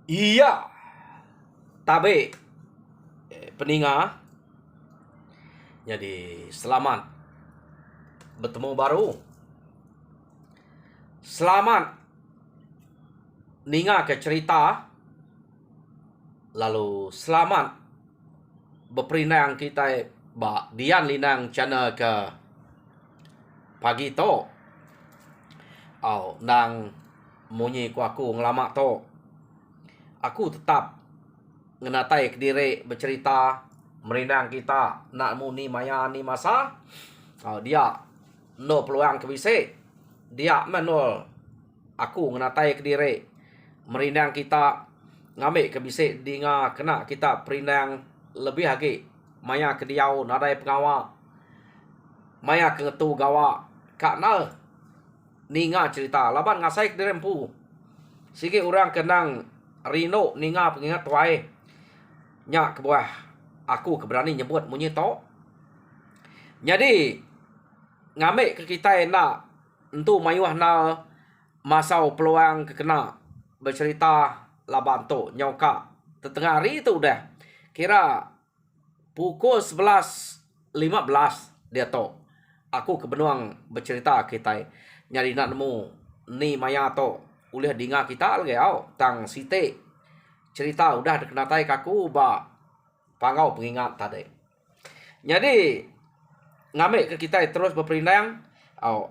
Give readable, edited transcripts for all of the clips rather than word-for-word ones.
Iya, tabe peninga. Jadi selamat bertemu baru. Selamat ninga ke cerita. Lalu selamat berperinang kita dian linang channel ke pagi to. Nang munyi ku aku ngelamak to. Aku tetap ngenatai kediri bercerita merinang kita nak muni maya ni masa. Dia no peluang kebise. Dia menol aku ngenatai kediri merinang kita ngambil kebise dinga kena kita perindang lebih lagi maya ke diau nadai pengawa maya ke ngetu gawa karena ninga cerita laban ngasai kediri empu sige orang kenang rino ninga pengingat tuai nya ke bawah aku keberani nyebut munyi to. Jadi ngambil ke kita nak entu mayuah na masau peluang kekena bercerita laban tu nyoka tetengah hari tu dah kira pukul 11.15 dia tu aku kebenuang bercerita kita nyari nak nemu ni maya tu ulih dinga kita lagi tang site cerita udah dekenatai kaku ba pangau pengingat tadi. Jadi ngambil ke kita terus berperindang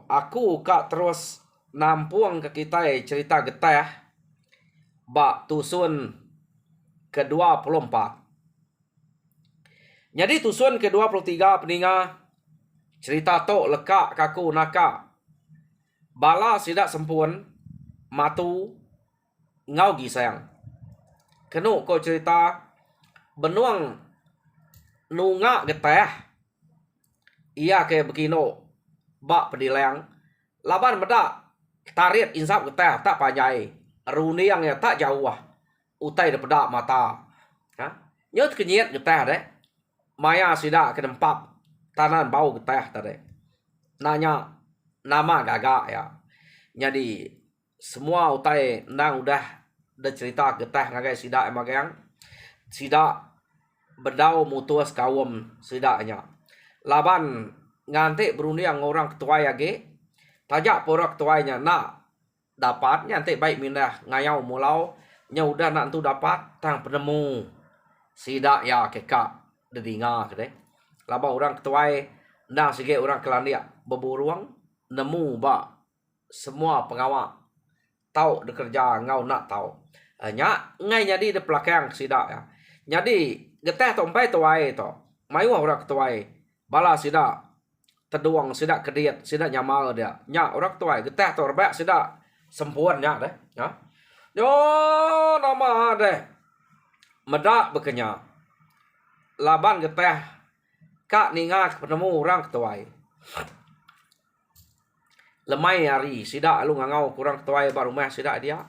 aku kak terus nampung ke kita cerita getah bak tusun ke-24. Jadi tusun ke-23 peninga cerita to lekak kaku naka bala sidak sempun matu ngau gi sayang kenu ko cerita benuang nunga getah iya ke begino bak pedilang laban medak tarit insap getah tak panjai runi yang ya tak jauh utai daripada mata nyot kenyit getah deh maya sida ke dempap tanan bau getah tadi nanya nama gagak ya. Jadi semua utai nang udah cerita getah ngagai sida emagang sida berdau mutus kawum sidanya laban ngante beruni yang orang ketua yage tajak porak tuanya nak dapat nyantik baik mindah ngayau mulau nya udah nak tu dapat tang penemu sidak ya kekak dedinga kede laba orang ketuai nang sige orang kelandia beburuang nemu ba semua pengawal tahu bekerja ngau nak tahu nya ngai jadi de pelakang sidak ya jadi geteh tompai tuai to mayu orang ketuai bala sidak teduang sidak kediat sidak nyamal dia nya orang ketuai geteh to rebak sidak sempuannya deh ya yo nama deh medak bekenya laban geteh kak ninga penemu orang ketuai lemai hari sidak lu ngangau kurang ketuai baru mah sidak dia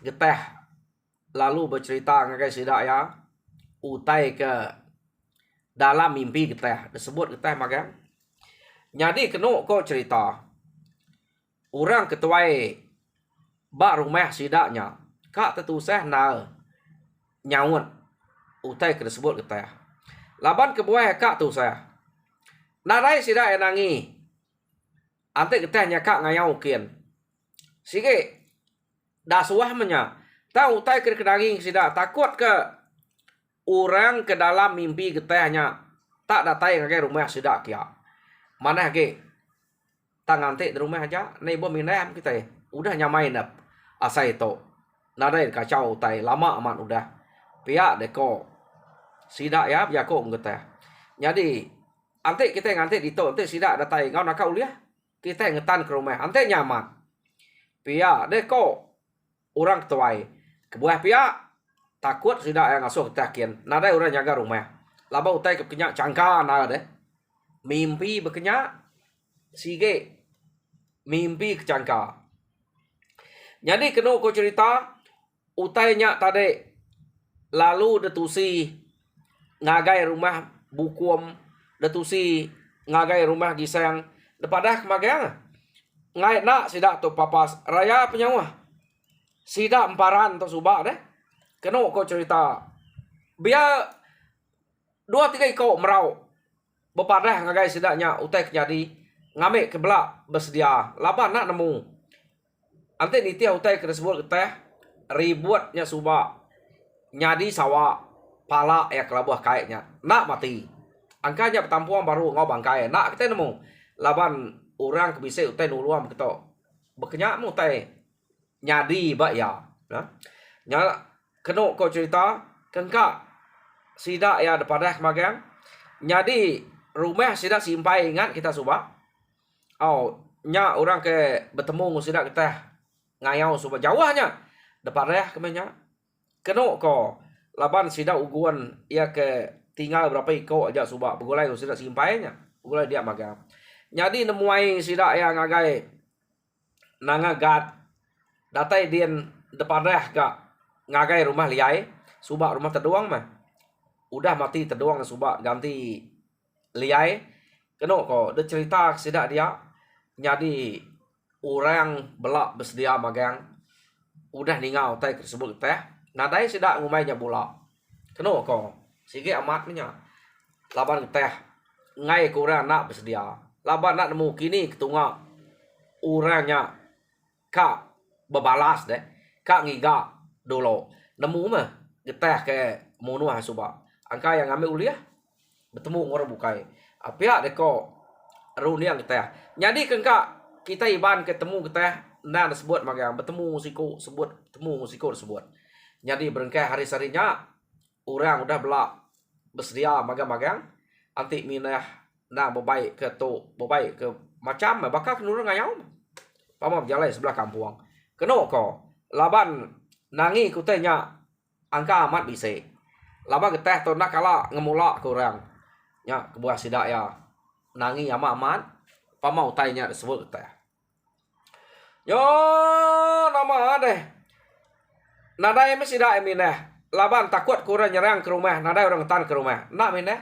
geteh lalu bercerita ngagai sidak ya utai ke dalam mimpi geteh disebut geteh magang jadi kenu kok cerita orang ketuai bak rumah sidaknya kak tetusah na nyawut utai ke disebut geteh laban ke buah kak tu saya narai sidak yang nangi ante getehnya kak ngayau kian sige dah suah menya tahu utai ke kedaging sidak takut ke orang ke dalam mimpi getehnya tak datai ngagai rumah sidak kia mana ke tangante di rumah aja nebo minam kita udah nyamain ap asai to nadai kacau tai lama aman udah pihak deko sidak ya ko geteh jadi ante kita ngante di to ante sidak datai ngau nak uliah kita ngetan ke rumah ante nyaman pihak deko orang tuai kebuah pihak takut sidak yang ngasuh takian nadai orang jaga rumah laba utai kekenyak cangka na deh mimpi bekenyak sige mimpi kecangka. Jadi kena ko cerita utainya tadi lalu detusi ngagai rumah bukum detusi ngagai rumah gisang depadah kemagang ngai nak sidak tu papas raya penyawa sidak emparan tu subak deh Keno ko cerita. Biar 2-3 ikut merau. Berpadah ngagai sidaknya utai jadi ngambil ke belak bersedia. Laba nak nemu. Ante ni tiah utai kena sebut teh ribuatnya subak. Nyadi sawak pala ya kelabuh kaitnya. Nak mati. Angkanya pertampuan baru ngau bangkai. Nak kita nemu. Laban orang kebisik utai nuluam kita. Berkenyak mu utai nyadi bak ya. Nya kena kau cerita kengkak sidak ya depadah kemagang. Nyadi rumah sidak simpai ingat kita subak. Nya orang ke bertemu sidak kita ngayau subak jauhnya. Depadah kemenya. Kena kau laban sidak uguan ia ke tinggal berapa ikut aja subak. Begulai sidak simpainya. Begulai dia magang. Nyadi nemuai sidak yang ngagai nangagat datai dian depadah gak ngagai rumah liai subak rumah terduang mah. Udah mati terduang subak ganti liai. Kena ko de cerita sidak dia nyadi orang belak bersedia magang udah ningau tai tersebut teh nadai sidak ngumainya bola. Kena ko sige amat nya laban teh ngai kurang nak bersedia. Laban nak nemu kini ketunga orangnya kak bebalas deh. Kak ngiga dulu. Nemu mah geteh ke munuah subak. Angka yang ambil uliah bertemu orang bukai. Pihak deko runiang geteh. Jadi kengkak kita iban ketemu geteh nah disebut magang bertemu musiko sebut bertemu musiko disebut. Jadi berengkai hari-harinya orang udah belak bersedia magang-magang anti minah nah berbaik ke tu berbaik ke macam bakal kenurun ngayau. Pamam jalan sebelah kampung. Kena ko laban nangi kutenya angka amat bisik. Laban geteh tu nak kala ngemula ke orang. Nya kebuah sidak ya. Nangi amat pamau tanya disebut geteh. Yo nama deh. Nadai mesti sidak emineh. Laban takut kurang nyerang ke rumah. Nadai orang tan ke rumah. Nak mineh.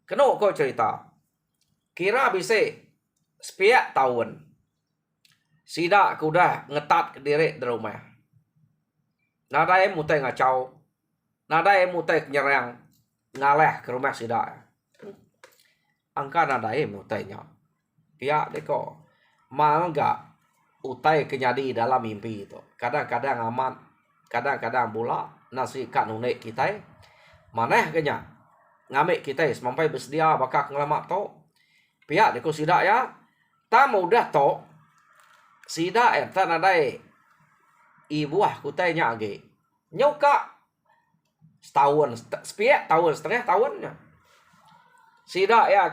Kena ko cerita. Kira bisik 10 tahun. Sidak kuda ngetat ke diri di rumah. Nadai mutai ngacau. Nadai mutai nyerang. Ngaleh ke rumah sidak. Angka nadai mutainya. Pihak deko. Mal enggak utai kenyadi dalam mimpi itu. Kadang-kadang amat. Kadang-kadang bola. Nasi kat nunik kita. Maneh kenya. Ngamik kita sampai bersedia bakal ngelamak to. Pihak deko sidak ya. Tak mudah to. Sidak tak nadai ibuah kutainya age. Nyoka setahun, 10 tahun, setengah tahunnya. Sidak ya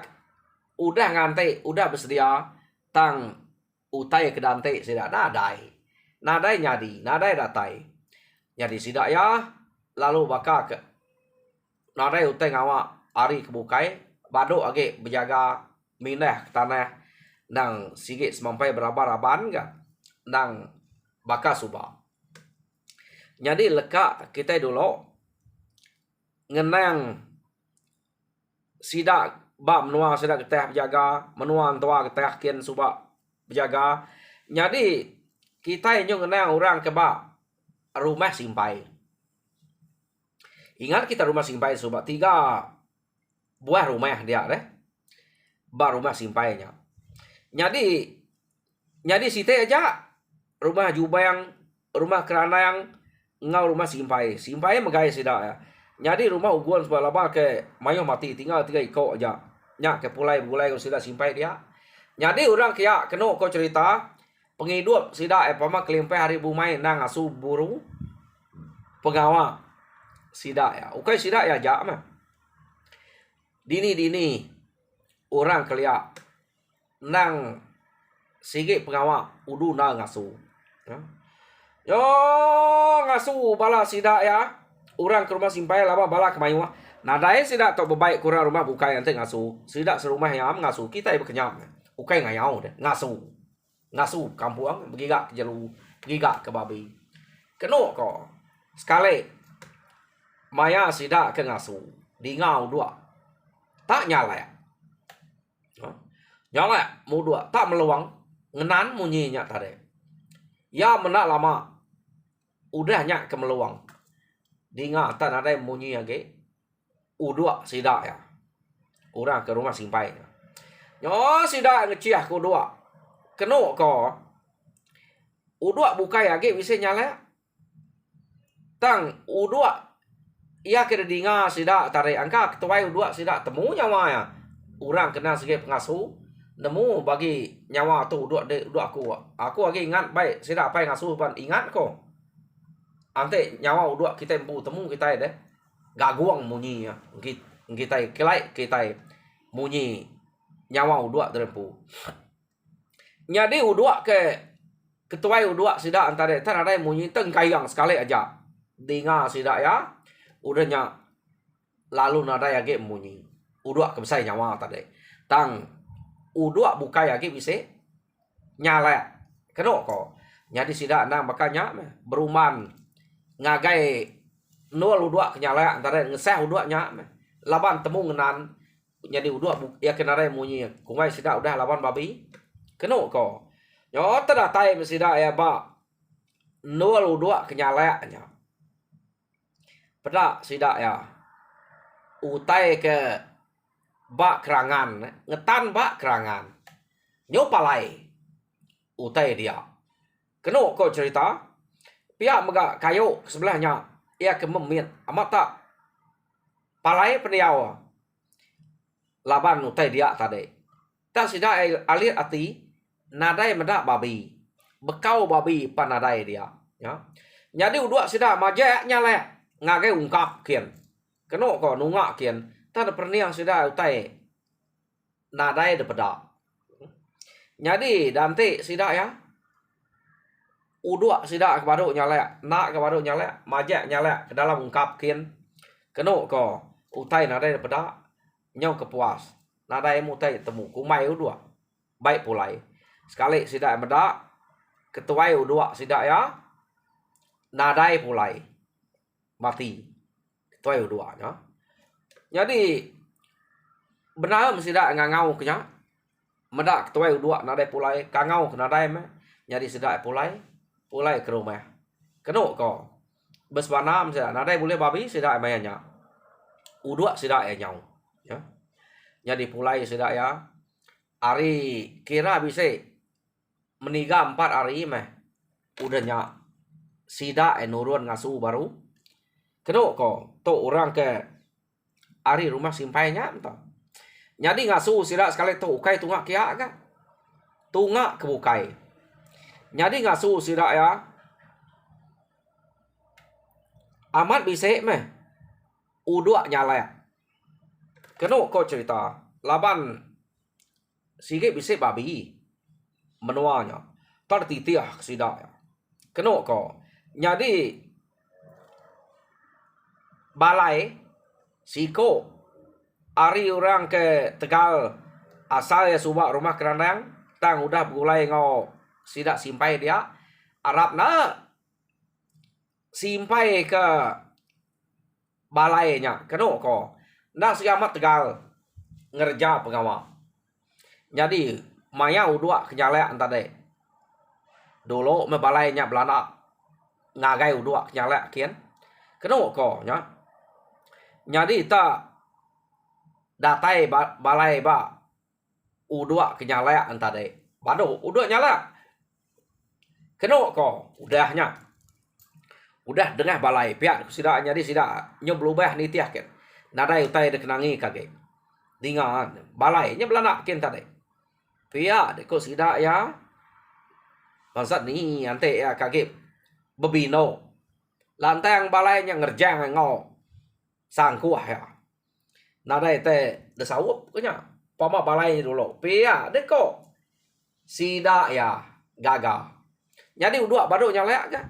udah ngantai, udah bersedia tang utai ke dante sidak nadai. Nadai nyadi, nadai datai. Jadi sidak ya lalu bakal ke nadai utai ngawak hari kebukai, baduk age berjaga minah ke tanah nang sigit semampai beraba-raban enggak nang bakal subak. Jadi lekak kita dulu ngenang sidak bab menua sidak kita berjaga menuan tua kita kian subak berjaga. Jadi kita yang ngenang orang ke bab rumah simpai. Ingat kita rumah simpai subak 3 buah rumah dia deh. Bar rumah simpainya. Jadi site aja rumah jubang, rumah keranang, ngau rumah simpai. Simpai megai sidak ya. Jadi rumah uguan sebelah laba ke mayo mati tinggal 3 ikut aja. Nyak ke pulai ko sidak simpai dia. Jadi orang kia kena ko cerita penghidup sidak pama kelimpai hari bumai nang asu buru pengawa sidak ya. Ukai sidak ya jak mah. Dini orang kelia nang sige pengawa udu na ngasu. Yo ngasu bala sidak ya. Orang ke rumah simpai laba bala kemayu. Nadai sidak tok bebaik kurang rumah bukai nanti ngasu. Sidak serumah yang ngasu kita berkenyam. Ukai ngayau deh ngasu. Ngasu kampung begigak ke jeru, begigak ke babi. Kena ko sekali maya sidak ke ngasu. Di ngau 2. Tak nyala ya. Nyala mu 2 tak meluang ngenan munyinya tadi. Ya menak lama. Udah nyak ke meluang. Dinga tan ada munyi age. Udua sida ya. Orang ke rumah simpai. Nyo sida ngeciah ku dua. Keno ko. Udua bukai age bisa nyala. Tang udua ia kira dinga sida tarik angka ketuai udua sida temu nyawa ya. Orang kena sebagai pengasuh nemu bagi nyawa tu udua aku lagi ingat baik sida apa yang ngasuh pan ingat ko. Ante nyawa udua kita empu temu kita deh. Gaguang munyi ya. Kita kelai kita munyi nyawa udua terempu. Jadi udua ke ketuai udua sida antara tan ada munyi teng kayang sekali aja. Dinga sida ya. Udahnya lalu nada yage munyi. Udua kebesai nyawa tadi. Tang udua bukai yage bisa nyala. Keno ko. Jadi sida nang makanya beruman ngagai nol udua kenyala antara ngeseh udua nya. Laban temu ngenan. Jadi udua ya kenara munyi. Kumai sida udah laban babi. Keno ko. Nyo tada tai sida ya ba. Nol udua kenyala nya. Pada sida ya. Utai ke bak kerangan. Ngetan bak kerangan. Nyo palai. Utai dia. Keno ko cerita. Pihak megak kayu sebelahnya. Ia ke memit. Amat tak. Palai pendiawa. Laban utai dia tadi. Tak sida alir ati. Nadai medak babi. Bekau babi panadai dia. Ya. Jadi udua sida majak nyalek. Ngagai ungkap kian. Keno ko nungak kian. Tak ada perniang sida utai. Nadai depada. Jadi dante sida ya. Udua sida kepada nyalek. Nak kepada nyalek. Majak nyalek ke dalam ungkap kian. Keno ko utai nadai depada. Nyau kepuas. Nadai mutai temu. Kumai udua. Baik pulai. Sekali sida medak. Ketuai udua sida ya. Nadai pulai. Mati. Ketuai udua ya. Jadi benar sida ngangau kenya. Medak ketuai udua nadai pulai. Kangau ke nadai me. Jadi sida pulai. Pulai ke rumah. Keno ko. Besbanam sida. Nadai boleh babi sida mayanya. Udua sida nyau. Ya. Jadi pulai sida ya. Hari kira bisa meniga 4 hari meh. Udahnya sida nurun ngasuh baru. Keno ko. To orang ke hari rumah simpainya entah. Jadi ngasuh sida sekali to ukai tungak kia kan. Tungak kebukai. Jadi ngasuh sida ya. Amat bisa meh. Udua nyala. Keno ko cerita. Laban sikit bisa babi. Menuanya. Tertitiah sida ya. Keno ko. Jadi balai siko ari orang ke Tegal asal ya subak rumah kerandang tang udah mulai ngau sida simpai dia Arab na simpai ke balainya keno ko na siamat Tegal ngerja pengawal. Jadi maya udua kenyala antade dulu me balainya Belanda ngagai udua kenyala kian keno ko nya. Jadi ta datai balai ba udua kenyala antade. Bado udua nyala. Keno ko udahnya. Udah dengah balai pihak sida jadi sida nyoblubah nitiah ken. Nadai utai dekenangi kage. Dingan balainya belana ken tade. Pihak deko sida ya. Bangsat ni ante ya kage bebino. Lantang balainya ngerjang ngau. Sang kuah ya. Nadai te desawup kenya. Pama balai dulu. Pia deko. Sida ya gagal. Jadi udua baru nyalek kan.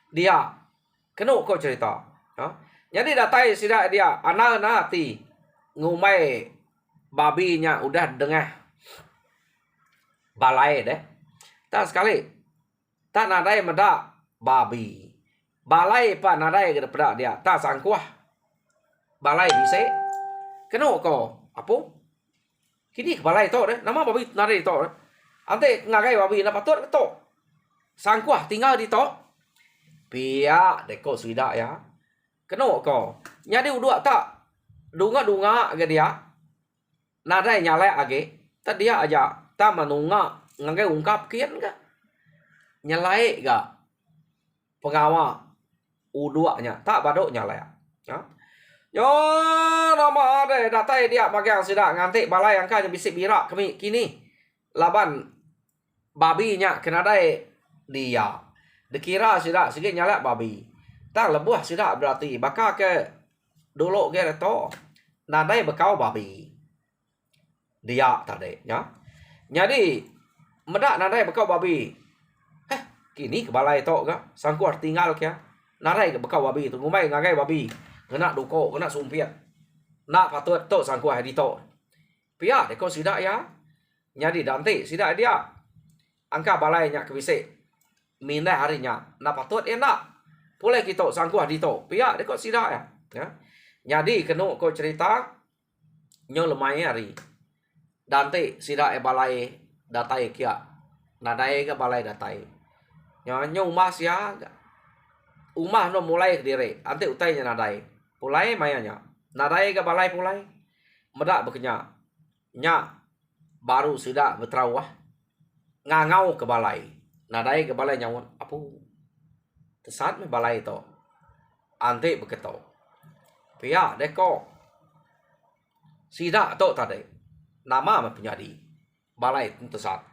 Dia keno ko cerita. Ha? Jadi datai sida dia anak nati ngumai babinya udah dengah balai deh. Tak sekali. Tak nadai medak babi. Balai pa nadai ke depan dia. Tak sangkuah. Balai bisa. Keno ko. Apa? Kini balai to deh. Nama babi nadai to deh. Ante ngagai babi na patut to. Sangkuah tinggal di to. Pia deko sida ya. Keno ko. Nyadi udua tak dunga ke dia. Nadai nyale age. Tak dia aja ta manunga ngangai ungkap kian ka. Nyalai ga. Pengawa udua-nya tak badok nyalai. Ya. Yo nama ada datai dia magang sida nganti balai angkanya bisik birak kami kini. Laban babinya kena dai dia. Dikira sida sikit nyala babi. Tak lebuh sida berarti baka ke dulu ke to. Nadai bekau babi. Dia tadi ya. Jadi medak nadai bekau babi. Kini ke balai to ka. Sangkuar tinggal ke. Nadai ke bekau babi tu ngumai ngagai babi. Kena duko, kena sumpiat. Nak patut to sangkuar hari to. Pia deko sida ya. Jadi nanti sida dia. Angka balai nya ke bisik. Minda harinya. Nak patut enak. Boleh kita sangkuar di to. Pia deko sida ya. Ya. Jadi kena ko cerita nyo lemai hari. Dante sida balai datai kia. Nadai ke balai datai. Nyo umah sia. Umah no mulai diri. Ante utai nya nadai. Pulai mayanya. Nadai ke balai pulai. Medak bekenya. Nya baru sida berterawah. Ngangau ke balai. Nadai ke balai nyawon. Apu. Tesat me balai to. Ante beketo. Pia deko. Sida to tadi. Nama me penyadi. Balai tesat.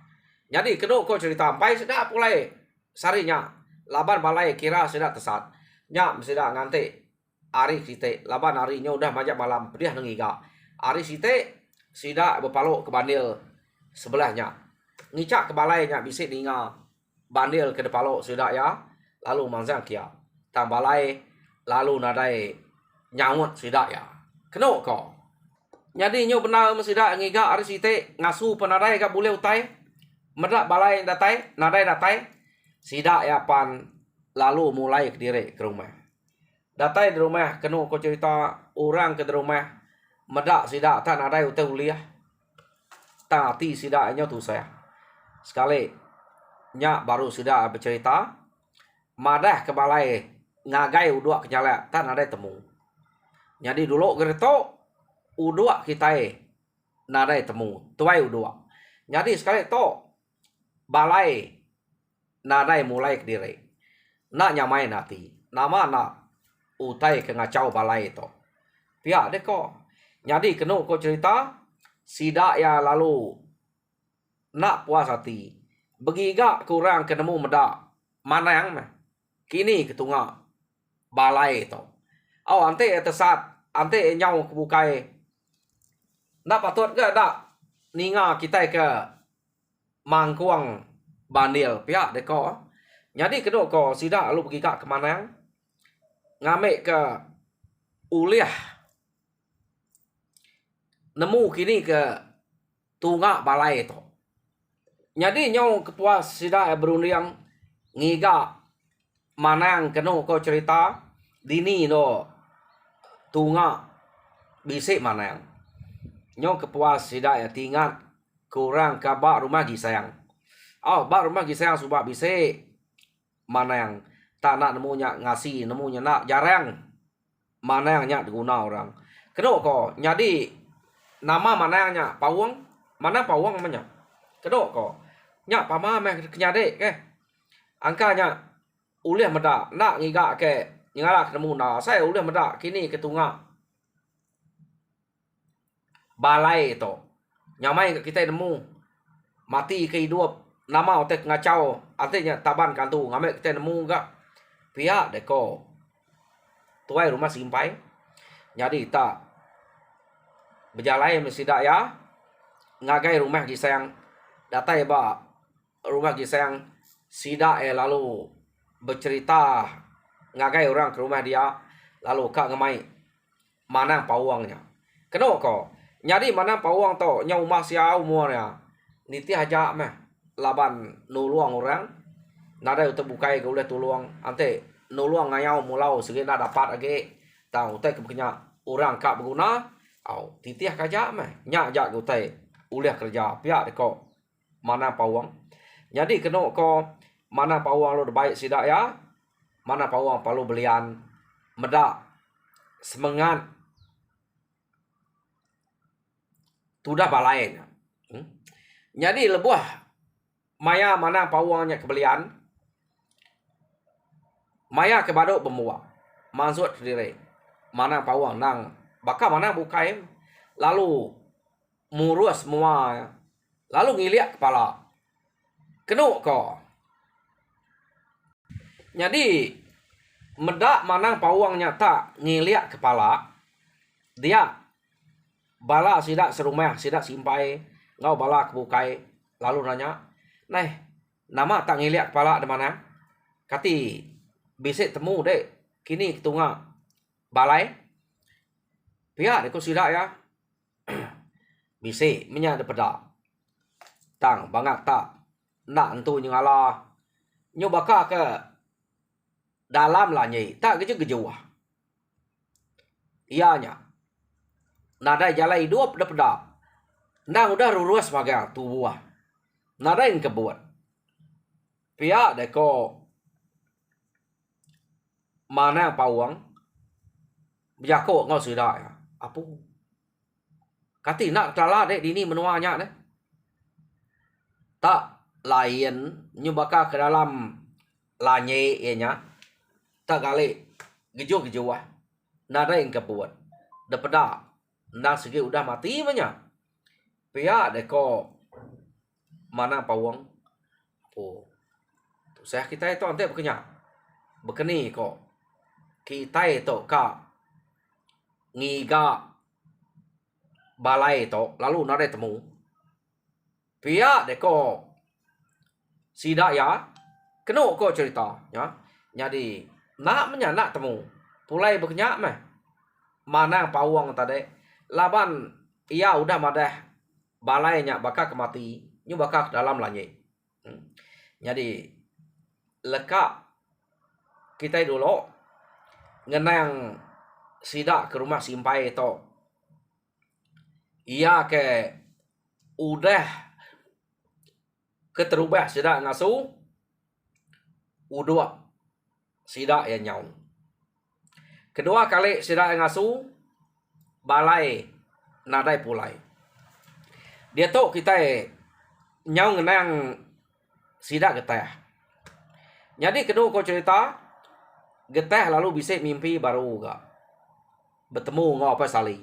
Jadi kedua ko cerita sampai sida pulai sarinya. Laban balai kira sida tesat. Nya sida nganti ari site. Laban harinya udah majak malam pedih nengiga. Ari site sida berpaluk ke bandil sebelahnya. Ngicak ke balainya bisik ninga. Bandil ke depaluk sida ya. Lalu manzang kia. Tang balai lalu nadai nyawut sida ya. Keno ko. Jadi nyo benar mesida ngiga ari site ngasu penadai ka boleh utai. Medak balai datai, nadai datai. Sida ya pan lalu mulai ke diri ke rumah. Datai di rumah keno ko cerita orang ke rumah. Medak sida tak nadai utai uliah. Tak hati sida nyo tu saya. Sekali nya baru sida bercerita. Madah ke balai ngagai udua kenyala tak nadai temu. Jadi dulu gereto udua kita nadai temu. Tuai udua. Jadi sekali to balai nadai mulai ke diri. Nak nyamai nanti. Nama nak utai ke ngacau balai to. Pihak deko. Jadi kena ko cerita. Sida ya lalu. Nak puas hati. Begiga kurang kenemu medak. Mana yang mah. Kini ketunga. Balai to. Oh ante tesat. Ante nyau kebukai. Nak patut ke tak. Ninga kita ke. Mangkuang bandil. Pihak deko. Jadi kedua ko sida lalu pergi ke mana. Ngamik ke uliah. Nemu kini ke tunga balai itu. Jadi nyau kepuas sida berunding ngiga manang keno ko cerita dini no tunga bisik manang. Nyau kepuas sida ya tinggal kurang ke bak rumah gisayang. Oh bak rumah gisayang subak bisik manang. Tak nak nemunya ngasih, nemunya nak jarang. Mana yang nyak diguna orang. Kedua ko, jadi nama mana yang nyak pawang, mana pawang namanya. Kedua ko, nyak pama meh kenyade ke. Angkanya ulih medak nak ngiga ke ngala ketemu na. Saya ulih medak kini ketunga balai itu. Nyamai kita nemu mati ke hidup nama otek ngacau artinya taban kantu ngambil kita nemu enggak pihak deko tuai rumah simpai. Jadi tak berjalai mesida ya ngagai rumah gisayang datai ba rumah gisayang sida lalu bercerita ngagai orang ke rumah dia lalu kak ngemai mana pawangnya kena ko nyari mana pawang to nyau umah sia umurnya niti aja meh laban nuluang orang nada uta bukai ke boleh tuluang ante nuluang ngayau mulau segi nak dapat lagi tahu utai kebeknya orang kak berguna au titiah kaja meh nya ja utai uliah kerja pihak deko mana pawang. Jadi kena ko mana pawang lo baik sidak ya mana pawang palu belian medak semangat tudah balainya. Jadi lebuah maya mana pawangnya kebelian, maya ke baduk pemua, maksud diri mana pawang nang, baka mana bukai, lalu murus semua, lalu ngiliak kepala, kenuk ko. Jadi medak mana pawangnya tak ngiliak kepala, dia bala sidak serumah, sidak simpai, ngau bala kebukai, lalu nanya, nah, nama tak ngiliak kepala di mana? Kati, bisik temu dek, kini ketunga balai, pihak dek sidak ya, bisik menyak de pedak, tang bangak tak, nak entu nyala, nyobaka ke dalam lah nyai, tak geje-gejuah. Ianya, nada jalai dua peda-peda. Nang udah lurus bagai tubuh. Nada yang kebuat. Pihak deko mana pawang bijako ngau sudah ya. Apa? Kati nak tala dek dini menuanya dek. Tak lain nyubaka ke dalam lanye ianya. Tak kali gejo-gejuah. Nada yang kebuat. Depeda nang segi udah mati banyak. Pihak deko mana pawang. Oh. Saya kita itu ante bekenya. Bekeni kok. Kita itu ka ngiga balai itu lalu nada temu. Pihak deko sidak ya. Kena kok cerita ya. Jadi nak menyanak temu. Pulai bekenya meh. Mana pawang tadi. Laban ia udah madah balainya bakal kemati. Nyu bakal dalam lanye. Jadi lekak kita dulu ngenang sidak ke rumah simpai itu. Ia ke udah keterubah sidak ngasuh. Udua sidak yang nyau. Kedua kali sidak yang ngasuh balai nadai pulai. Dia tu kita nyau ngenang sidak getah. Jadi kedua kau cerita getah lalu bisa mimpi baru gak bertemu ngau apa sali.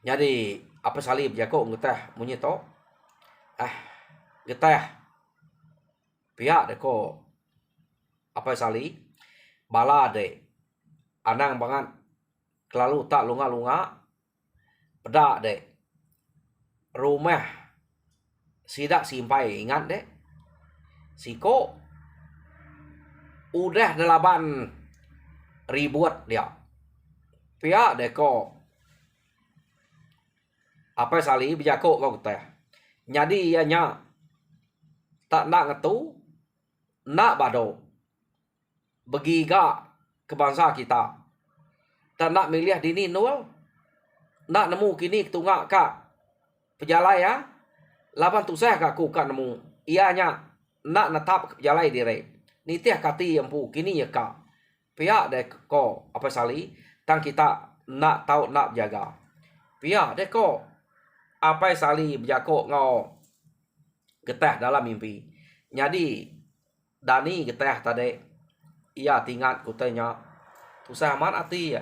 Jadi apa sali berjako getah munyi to. Getah pihak deko apa sali bala de anang banget lalu tak lunga-lunga pedak dek rumah sidak simpai ingat dek siko udah 8 ribuat dia pihak deko apa sali bijako kau teh jadi ianya tak nak ngetu nak bado bagi gak ke bangsa kita tak nak milih dini nol nak nemu kini ketunggak kak pejalai ya laban tu saya kaku kan nemu ianya nak netap pejalai dire nitiah kati empu kini ya kak pihak deko apa sali tang kita nak tahu nak jaga pihak deko apa sali berjako ngau getah dalam mimpi jadi dani getah tadi ia tingkat kutanya tu saya aman ati ya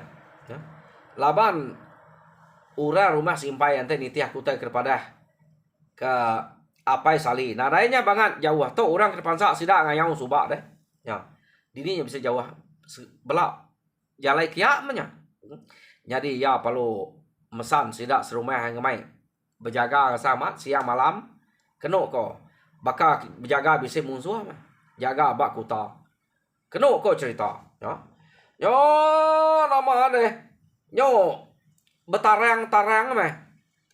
laban ura rumah simpai ante nitiah kutai kepada ke apa sali nadainya banget jauh tu orang ke depan sidak ngayang subak deh ya dininya bisa jauh belak jalai kiak menya jadi ya perlu mesan sidak serumah yang ngemai berjaga sama siang malam kena ko bakal berjaga bisa musuh jaga bak kuta kena ko cerita ya yo nama deh yo betarang-tarang meh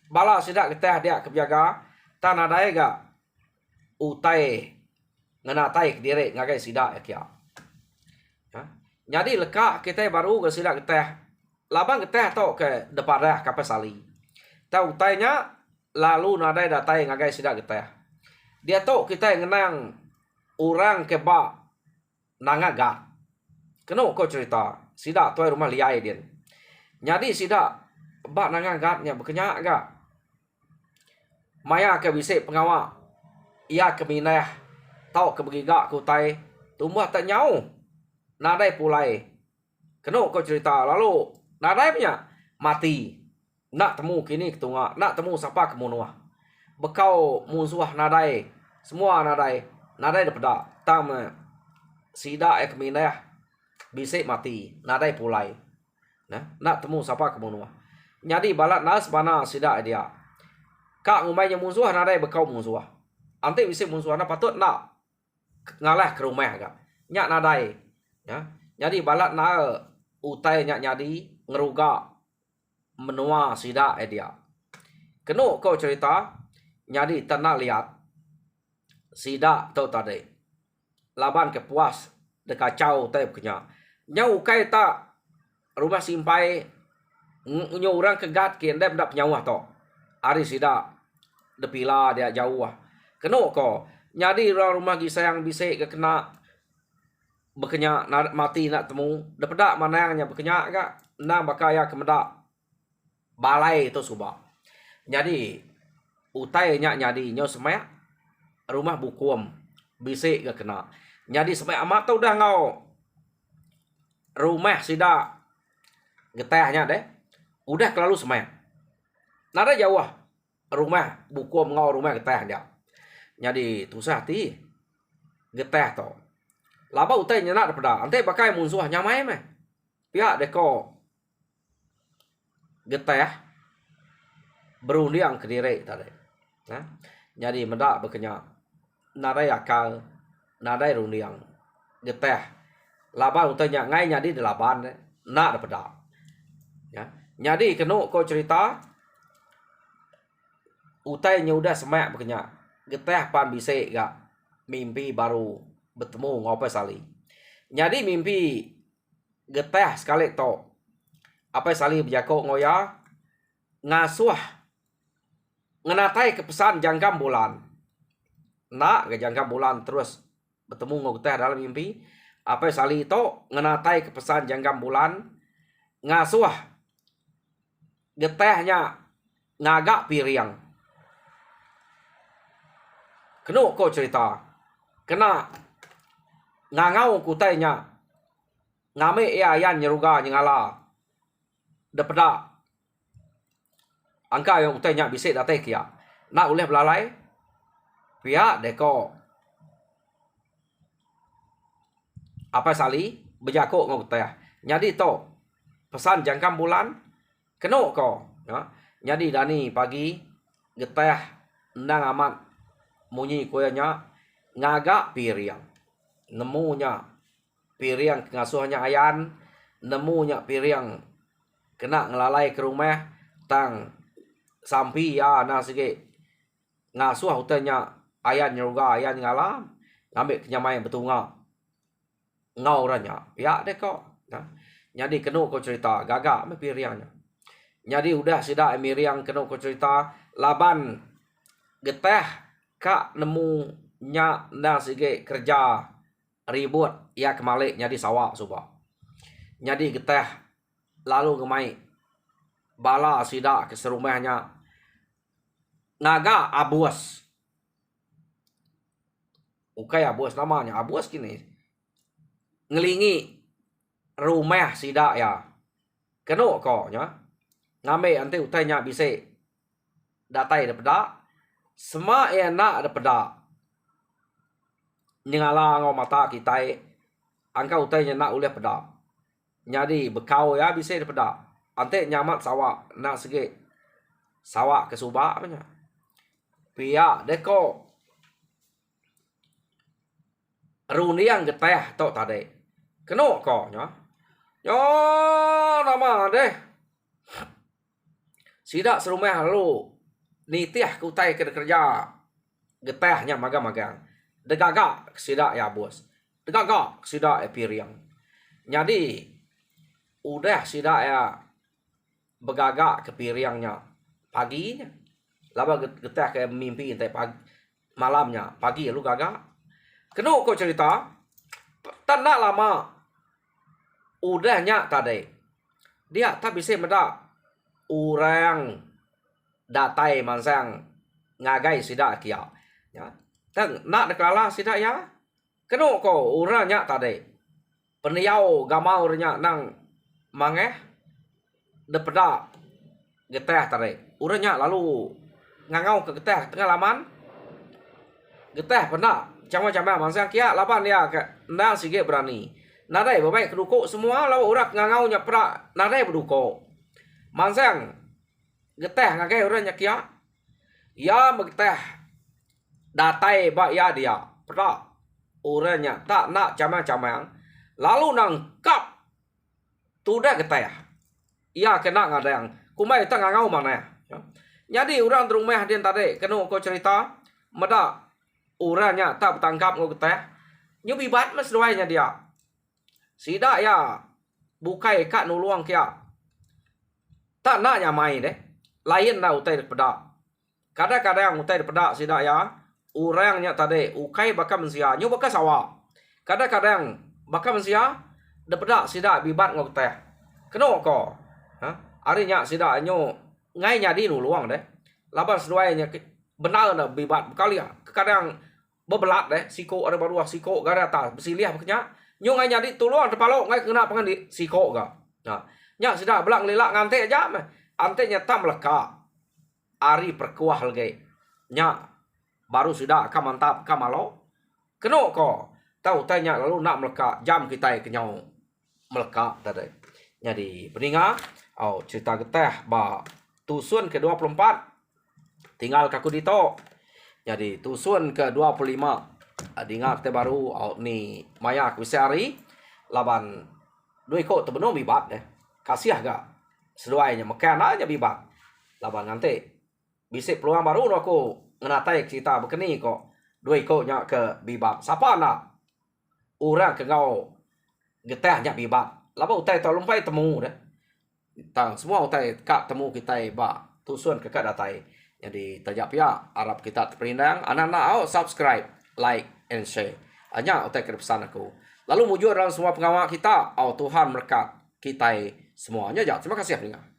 bala sidak kita dia kejaga tanah daya ga utai ngena tai diri ngagai sidak ya jadi lekak kita baru ke sidak kita labang kita to ke depan dah kapal sali tahu utainya lalu nadai datai ngagai sidak kita dia to kita ngenang orang keba nangaga kena ko cerita sida tuai rumah liai dia. Jadi sida bak nangan gatnya berkenyak agak. Maya ke bisik pengawak. Ia ke minah. Tau ke begigak kutai. Tumbuh tak nyau. Nadai pulai. Kenok kau cerita. Lalu nadai punya mati. Nak temu kini ketungak. Nak temu siapa kemunuah. Bekau musuh nadai. Semua nadai. Nadai dapat. Tam sida ke minah. Bisik mati. Nadai pulai. Nak temu siapa kemunuah. Jadi balat nas mana sida dia. Kak ngumainya musuh nadai bekau musuh. Ante bisik musuh na patut nak ngalah ke rumah agak. Nyak nadai. Ya. Jadi balat na utai nyak nyadi ngeruga menua sida dia. Kenuk kau cerita nyadi tak nak lihat sida tau tadi. Laban ke puas dekat kacau tai punya. Nyau kai tak rumah simpai nyu orang kegat kian dia mendak penyawah to. Ari sida depila dia jauh ah. Kenuk ko nyadi orang rumah gisayang bisik ke kena berkenyak mati nak temu depedak manangnya berkenyak gak nang bakaya kemedak balai tu subak. Jadi utai nyak nyadi nyo semak rumah bukum bisik ke kena. Jadi semak amat tu dah ngau rumah sida getahnya deh. Udah kelalu semak. Nada jauh ah. Rumah bukum ngau rumah getah dia. Jadi tusah hati getah to. Laba utai nyenak daripada. Ante pakai musuh nyamai meh. Pihak deko getah berundiang ke diri tadi. Jadi mendak berkenyak. Nadai akal. Nadai rundiang. Getah. Laba utai nyak ngai nyadi di laban. Nak daripada. Ya. Jadi kenuk kau cerita. Utai nyudah semak berkenyak. Getah pan bisik gak mimpi baru bertemu ngopai sali. Jadi mimpi getah sekali to. Apa sali berjakok ngoya ngasuh ngenatai ke pesan jangkam bulan. Nak ke jangkam bulan terus bertemu ngo getah dalam mimpi. Apa sali to ngenatai ke pesan jangkam bulan ngasuh getahnya ngagak piriang. Kenuk kau cerita. Kena ngangau kutainya. Ngame ayan nyeruga nyengala. Depada. Angka yang kutainya bisik datai kia. Nak uleh belalai. Pihak deko. Apa sali. Berjakuk ngau kutai. Jadi to. Pesan jangkam bulan. Kenuk kau. Ya. Jadi dani pagi. Getah. Nang amat. Munyi kuenya ngagak piriang. Nemunya piriang ngasuhnya ayan. Nemunya piriang kena ngelalai ke rumah. Tang sampi ya na sikit. Ngasuh hutanya ayan nyeruga ayan ngalam. Ngambil kenyamai betunga. Ngau ranya. Ya deh kok. Jadi kena kau cerita. Gagak me piriangnya. Jadi udah sida miriang kena kau cerita. Laban getah. Kak nemu nya na sige kerja ribut ya kemalik nyadi sawak subak. Nyadi getah lalu gemai bala sida ke serumahnya naga abus. Ukai abus namanya abus kini. Ngelingi rumah sida ya. Kenuk kok nya. Ngambil ante utainya bisik datai daripada Sema enak daripada nyengala ngau mata kita angka utai nak uleh pada. Jadi bekau ya bisa daripada. Ante nyamat sawak nak segi sawak ke subak punya. Pia deko runiang getah tok tadi. Kenok kok nya. Yo nama deh. Sidak serumah lu. Nitiah kutai kerja getahnya magang-magang. Degagak sidak ya bos. Degagak sidak ya piriang. Jadi udah sidak ya begagak ke piriangnya paginya. Laba getah ke mimpi entai pagi malamnya. Pagi lu gagak. Kenuk kau cerita. Tak nak lama. udahnya tadi dia tak bisa meda orang datai mansang ngagai sida kia ya tang nak dekala sida ya keno ko uranya tadi peniau gamaurnya nang mangeh depeda geteh tadi uranya lalu ngangau ke geteh tengah laman geteh pernah cama-cama mansang kia lapan dia ke nang sige berani nadai babai keduko semua lalu urak ngangau nyapra nadai berduko mansang geteh ngagai uranya kia ya geteh datai ba ya dia pernah uranya tak nak cama-cama lalu nangkap tudah geteh ia kena ngadang kumai tak ngangau mana ya. Jadi orang terumah dia tadi kena ko cerita meda uranya tak bertangkap ngau geteh nyubibat mas doainya dia sida ya bukai kak nuluang kia tak nak nyamai deh lain na utai peda kadang-kadang utai peda sida ya orangnya tadi ukai bakal mensia nyu bakal sawa kadang-kadang bakal mensia depeda sida bibat ngau teh keno ko ha arinya sida nyu ngai nyadi nuluang deh laban seduainya benar na bibat kali kadang bebelat deh siko ada baru siko gara ta besilih beknya nyu ngai nyadi tuluang tepalo ngai kena pengen di siko ga nah nya sida belang lelak ngante aja mah ante nya tam leka ari perkuah lagi nya baru sudah ka mantap ka malo keno ko tahu tanya lalu nak meleka jam kita kenyau meleka tadi jadi peninga cerita geteh ba tusun ke-24 tinggal kaku dito jadi tusun ke-25 dinga kita baru ni maya kusari laban doi ko tebeno bibat deh kasih ga seduainya mekan aja bibat laban nanti bisa peluang baru aku ngenatai cerita begini kok doi ko nya ke bibat siapa nak orang ke ngau geteh nya bibat laba utai tolong pai temu deh tang semua utai kak temu kita ba tusun ke kak datai jadi tajap ya Arab kita terperindang anak-anak subscribe like and share hanya utai ke pesan aku lalu mujur dalam semua pengawal kita Tuhan berkat kita semuanya. Terima kasih.